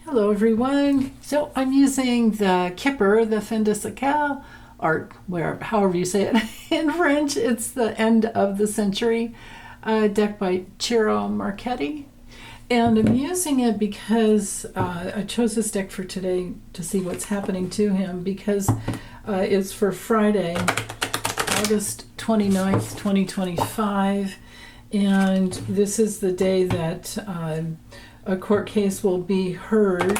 Hello everyone. So I'm using the Kipper, the fin de siècle, or however you say it in French. It's the end of the century deck by Ciro Marchetti. And I'm using it because I chose this deck for today to see what's happening to him, because it's for Friday, August 29th, 2025. And this is the day that a court case will be heard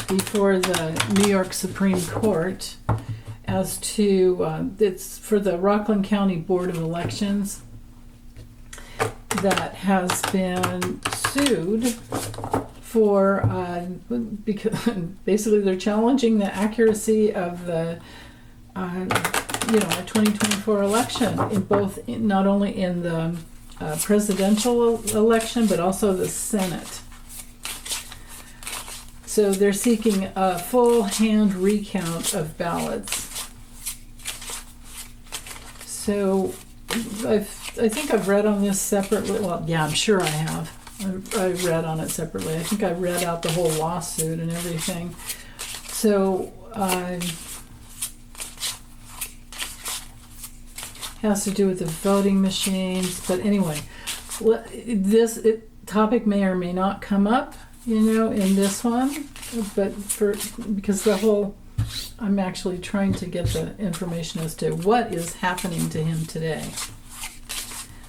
before the New York Supreme Court as to, it's for the Rockland County Board of Elections that has been sued for, because basically they're challenging the accuracy of the, 2024 election, in both, not only in the presidential election, but also the Senate. So they're seeking a full hand recount of ballots. So I think I've read on this separately. Well, yeah, I'm sure I have. I read on it separately. I think I read out the whole lawsuit and everything. So has to do with the voting machines. But anyway, this topic may or may not come up, in this one, but because the whole, I'm actually trying to get the information as to what is happening to him today.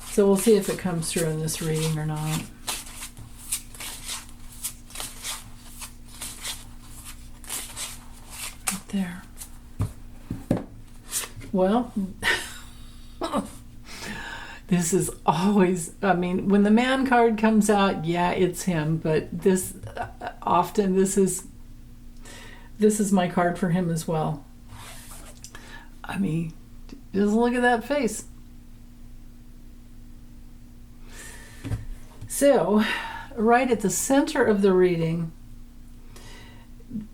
So we'll see if it comes through in this reading or not. Right there. Well, this is always, when the man card comes out, yeah, it's him, but this is my card for him as well. Just look at that face. So, right at the center of the reading,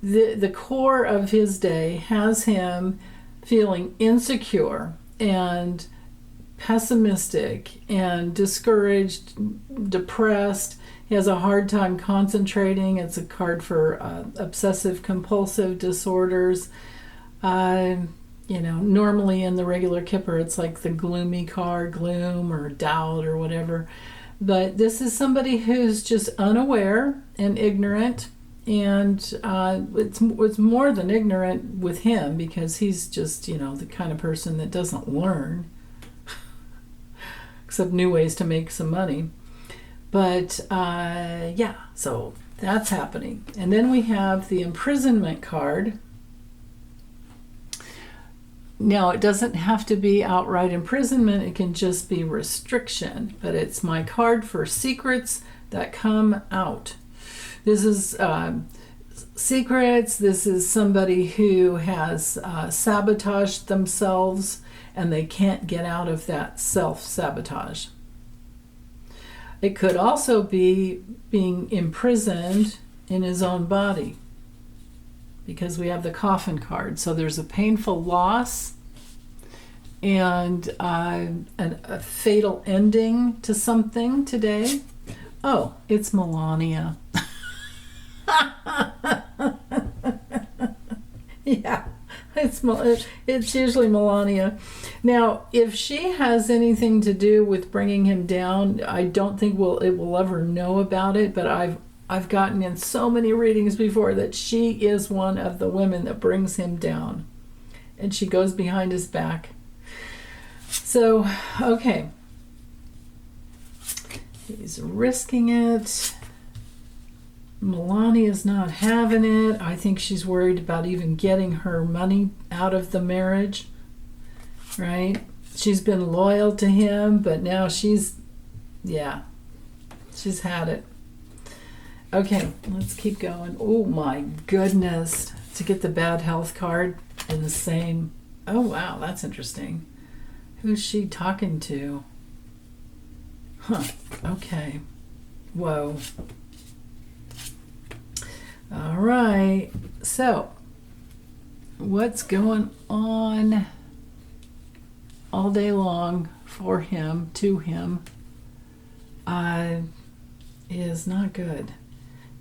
the core of his day has him feeling insecure and pessimistic and discouraged, depressed. He has a hard time concentrating. It's a card for obsessive compulsive disorders. Normally in the regular Kipper, it's like the gloomy card, gloom or doubt or whatever. But this is somebody who's just unaware and ignorant. And it's more than ignorant with him, because he's just, the kind of person that doesn't learn, except new ways to make some money. But so that's happening. And then we have the imprisonment card. Now, it doesn't have to be outright imprisonment. It can just be restriction. But it's my card for secrets that come out. This is secrets. This is somebody who has sabotaged themselves and they can't get out of that self-sabotage. It could also be being imprisoned in his own body, because we have the coffin card. So there's a painful loss and a fatal ending to something today. Oh, it's Melania. Yeah, it's usually Melania. Now, if she has anything to do with bringing him down, I don't think it will ever know about it. But I've gotten in so many readings before that she is one of the women that brings him down, and she goes behind his back. So, okay, he's risking it. Melania's not having it. I think she's worried about even getting her money out of the marriage, right? She's been loyal to him, but now she's had it. Okay, let's keep going. Oh my goodness. To get the bad health card in the same. Oh wow, that's interesting. Who's she talking to? Huh, okay. Whoa. All right, so what's going on all day long for him, to him, is not good.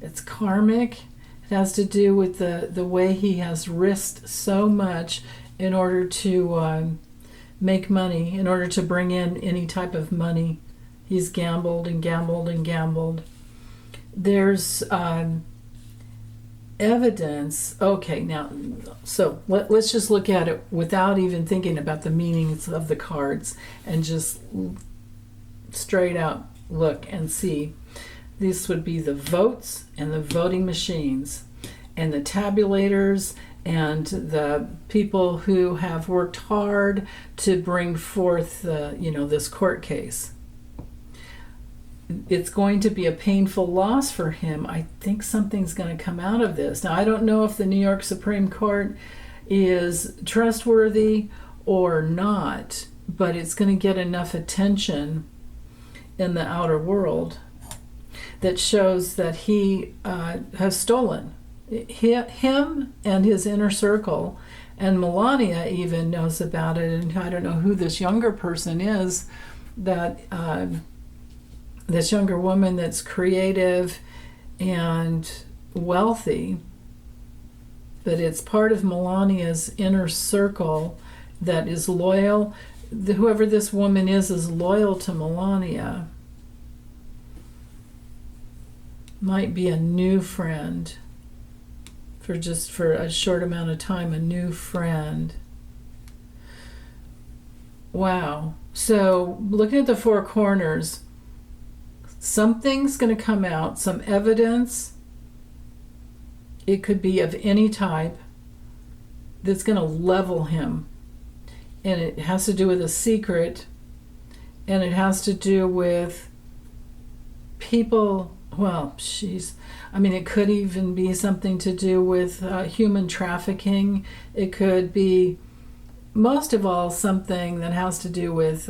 It's karmic. It has to do with the way he has risked so much in order to make money, in order to bring in any type of money. He's gambled and gambled and gambled. There's evidence. Okay, now, so let's just look at it without even thinking about the meanings of the cards and just straight out look and see. This would be the votes and the voting machines and the tabulators and the people who have worked hard to bring forth this court case. It's going to be a painful loss for him. I think something's going to come out of this. Now, I don't know if the New York Supreme Court is trustworthy or not, but it's going to get enough attention in the outer world that shows that he has stolen. Him and his inner circle, and Melania even knows about it, and I don't know who this younger person is, that this younger woman that's creative and wealthy, but it's part of Melania's inner circle that is loyal. Whoever this woman is loyal to Melania. Might be a new friend. For a short amount of time, a new friend. Wow. So looking at the four corners, something's going to come out, some evidence. It could be of any type that's going to level him. And it has to do with a secret, and it has to do with people. Well, it could even be something to do with human trafficking. It could be, most of all, something that has to do with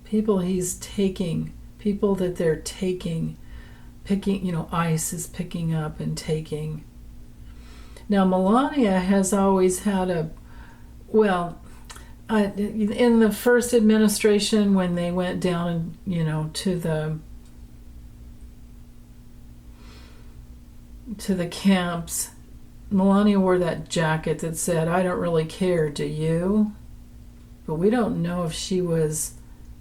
people he's taking, people that they're taking, picking, ICE is picking up and taking. Now, Melania has always had in the first administration, when they went down, to the camps, Melania wore that jacket that said, "I don't really care, do you?" But we don't know if she was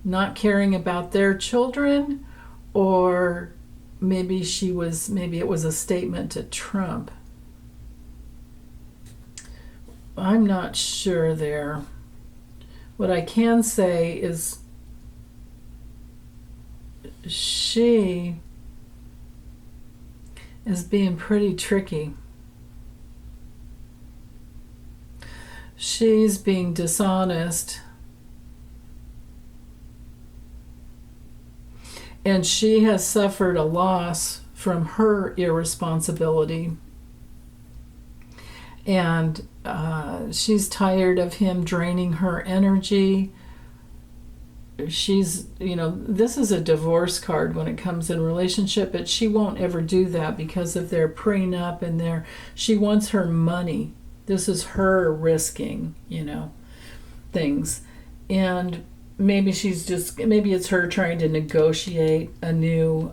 not caring about their children, or maybe it was a statement to Trump. I'm not sure there. What I can say is she is being pretty tricky. She's being dishonest. And she has suffered a loss from her irresponsibility. And she's tired of him draining her energy. This is a divorce card when it comes in relationship, but she won't ever do that because of their prenup and she wants her money. This is her risking, things. And maybe it's her trying to negotiate a new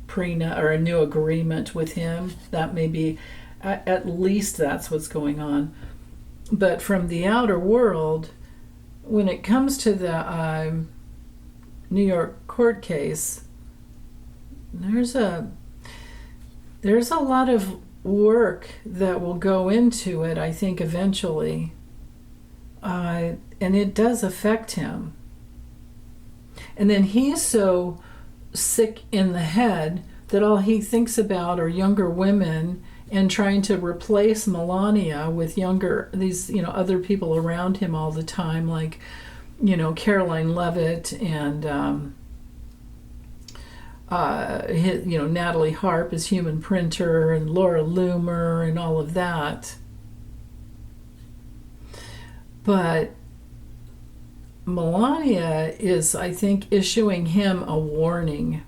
prenup or a new agreement with him. That may be, at least that's what's going on. But from the outer world, when it comes to the New York court case, there's a lot of work that will go into it, I think, eventually. And it does affect him. And then he's so sick in the head that all he thinks about are younger women and trying to replace Melania with other people around him all the time, like, Caroline Levitt and, Natalie Harp as human printer and Laura Loomer and all of that. But Melania is, I think, issuing him a warning.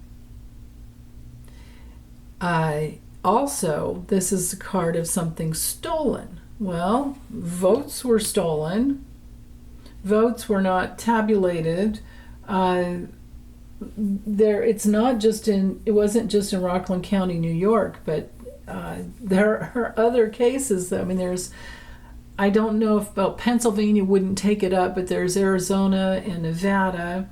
Also, this is a card of something stolen. Well, votes were stolen. Votes were not tabulated. it's not just it wasn't just in Rockland County, New York, but there are other cases. I mean, I don't know if Pennsylvania wouldn't take it up, but there's Arizona and Nevada,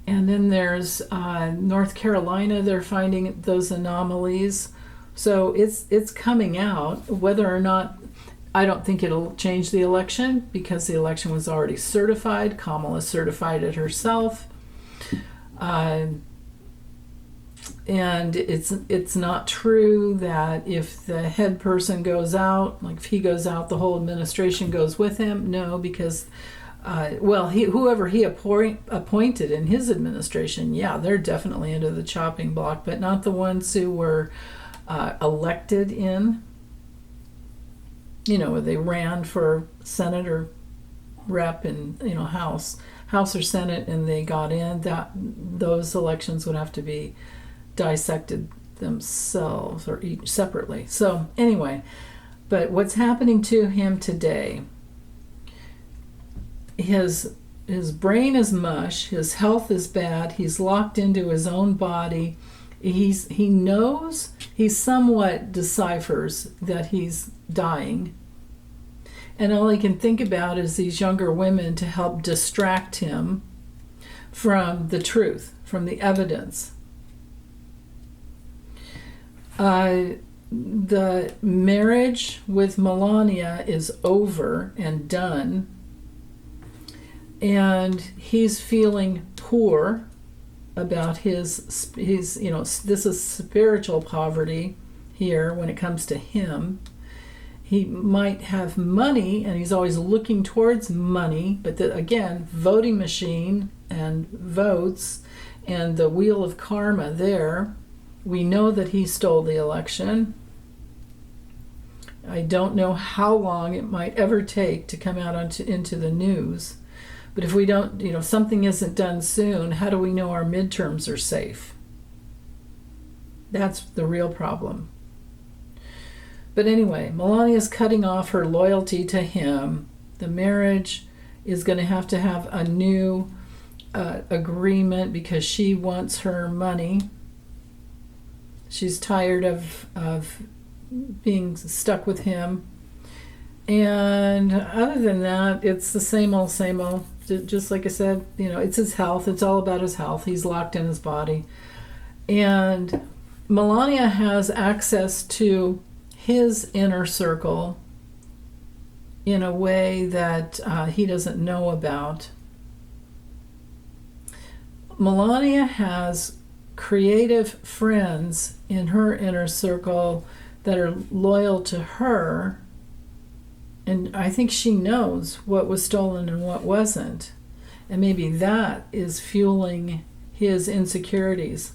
and then there's North Carolina. They're finding those anomalies, so it's coming out. Whether or not, I don't think it'll change the election, because the election was already certified. Kamala certified it herself. And it's not true that if the head person goes out, like if he goes out, the whole administration goes with him. No, because whoever he appointed in his administration, yeah, they're definitely into the chopping block, but not the ones who were elected in. Where they ran for Senate or rep and House or Senate, and they got in. Those elections would have to be dissected themselves or each separately. So anyway, but what's happening to him today? His brain is mush. His health is bad. He's locked into his own body. He knows, he somewhat deciphers that he's dying, and all he can think about is these younger women to help distract him from the truth, from the evidence. The marriage with Melania is over and done, and he's feeling poor about his this is spiritual poverty here when it comes to him. He might have money, and he's always looking towards money, but again, voting machine and votes and the wheel of karma there. We know that he stole the election. I don't know how long it might ever take to come out into the news. But if we don't, something isn't done soon, how do we know our midterms are safe? That's the real problem. But anyway, Melania's cutting off her loyalty to him. The marriage is going to have a new agreement because she wants her money. She's tired of being stuck with him. And other than that, it's the same old, same old. Just like I said, it's his health. It's all about his health. He's locked in his body. And Melania has access to his inner circle in a way that he doesn't know about. Melania has creative friends in her inner circle that are loyal to her, and I think she knows what was stolen and what wasn't, and maybe that is fueling his insecurities.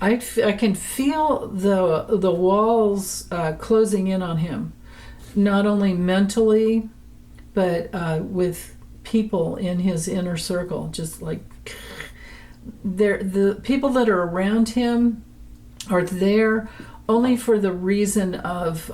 I can feel the walls closing in on him, not only mentally, but with people in his inner circle. Just like the people that are around him are there only for the reason of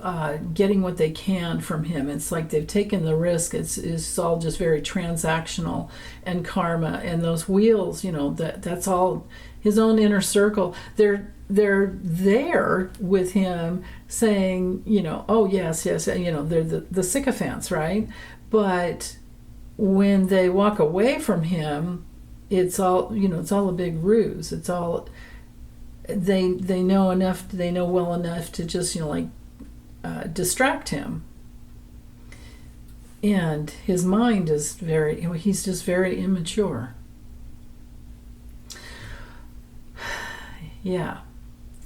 getting what they can from him. It's like they've taken the risk. It's all just very transactional and karma, and those wheels, that's all his own inner circle. They're there with him saying, oh yes, they're the sycophants, right? But when they walk away from him, it's all it's all a big ruse. It's all they know enough. They know well enough to just distract him. And his mind is he's just very immature. Yeah.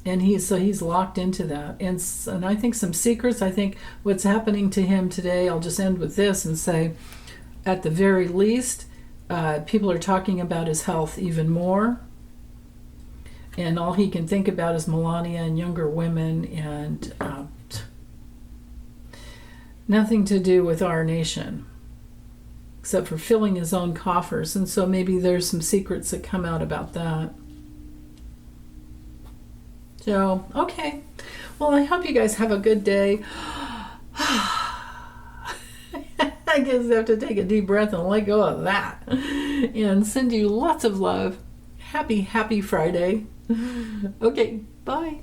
And he's locked into that. And I think some secrets, I think what's happening to him today, I'll just end with this and say, at the very least, people are talking about his health even more. And all he can think about is Melania and younger women, and nothing to do with our nation, except for filling his own coffers. And so maybe there's some secrets that come out about that. So, okay. Well, I hope you guys have a good day. I guess I have to take a deep breath and let go of that. And send you lots of love. Happy Friday. Okay, bye.